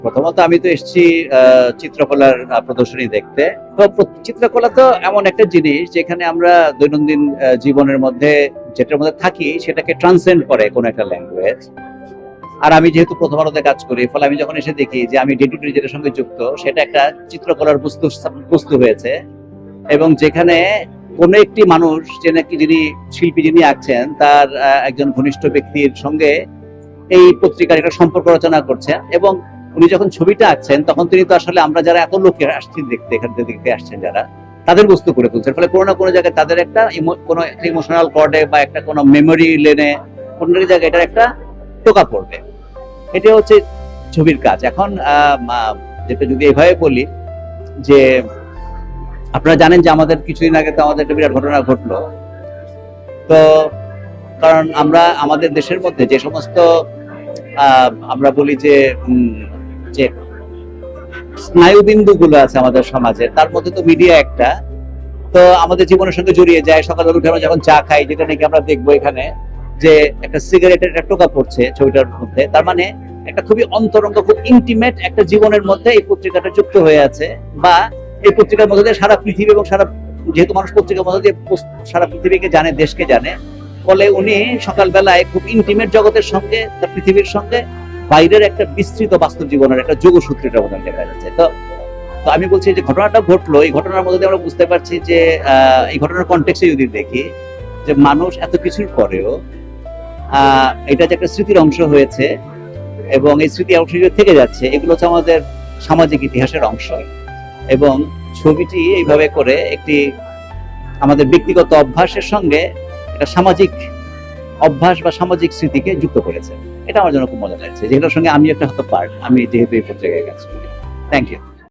প্রথমত আমি তো এসেছি চিত্রকলার প্রদর্শনী দেখতে। তো চিত্রকলা তো এমন একটা জিনিস যেখানে আমরা দৈনন্দিন জীবনের মধ্যে যেটার মধ্যে থাকি সেটাকে ট্রান্সেন্ড করে কোন একটা ল্যাঙ্গুয়েজ। আর আমি যেহেতু প্রথম আলোতে কাজ করি, ফলে আমি যখন এসে দেখি যে আমি ডে টু ডে যেটার সঙ্গে যুক্ত সেটা একটা চিত্রকলার বস্তু হয়েছে, এবং যেখানে কোন একটি মানুষ যে নাকি যিনি শিল্পী যিনি আঁকছেন তার একজন ঘনিষ্ঠ ব্যক্তির সঙ্গে এই পত্রিকার একটা সম্পর্ক রচনা করছেন, এবং উনি যখন ছবিটা আঁকছেন তখন তিনি তো আসলে আমরা যারা এত লোকে আসছি দেখতে, এখান থেকে দেখতে আসছেন যারা, তাদের বস্তু করে তুলছেন। ফলে কোনো না কোনো জায়গায় তাদের একটা কোনো ইমোশনাল কর্ডে বা একটা কোনো মেমোরি লেনে কোনো জায়গায় এটার একটা টোকা পড়বে। এটা হচ্ছে ছবির কাজ। এখন যেটা যদি এভাবে বলি যে আপনারা জানেন যে আমাদের কিছুদিন আগে তো আমাদের একটা বিরাট ঘটনা ঘটলো। তো কারণ আমরা আমাদের দেশের মধ্যে যে সমস্ত আমরা বলি যে যে স্নায়ুবিন্দু গুলো আছে আমাদের সমাজে, তার মধ্যে তো মিডিয়া একটা। তো আমাদের জীবনের সঙ্গে জড়িয়ে যায়। সকালে উঠে আমরা যখন চা খাই, যেটা নাকি আমরা দেখবো এখানে যে একটা সিগারেটের একটা টোকা পড়ছে ছবিটার মধ্যে, তার মানে একটা খুবই অন্তরঙ্গ, খুব ইন্টিমেট একটা জীবনের মধ্যে এই পত্রিকাটা যুক্ত হয়ে আছে, বা এই পত্রিকার মধ্যে দিয়ে সারা পৃথিবী এবং যেহেতু মানুষ পত্রিকার মধ্যে দিয়ে সারা পৃথিবীকে জানে, দেশকে জানে, ফলে উনি সকালবেলায় খুব ইন্টিমেট জগতের সঙ্গে, তার পৃথিবীর সঙ্গে বাইরের একটা বিস্তৃত বাস্তব জীবনের একটা যোগসূত্রটা বোধহয় দেখা যাচ্ছে। তো আমি বলছি যে ঘটনাটা ঘটলো, এই ঘটনার মধ্যে আমরা বুঝতে পারছি যে এই ঘটনার কনটেক্সটে যদি দেখি যে মানুষ এত কিছুর পরেও এটা যে একটা স্মৃতির অংশ হয়েছে এবং এই স্মৃতি অংশ থেকে যাচ্ছে, এগুলো হচ্ছে আমাদের সামাজিক ইতিহাসের অংশ। এবং ছবিটি এইভাবে করে একটি আমাদের ব্যক্তিগত অভ্যাসের সঙ্গে একটা সামাজিক অভ্যাস বা সামাজিক স্মৃতিকে যুক্ত করেছে। এটা আমার জন্য খুব মজা লাগছে, যেগুলোর সঙ্গে আমি একটা হয়তো পার্ট, আমি যেহেতু এই পত্রিকায় কাজ করি। Thank you.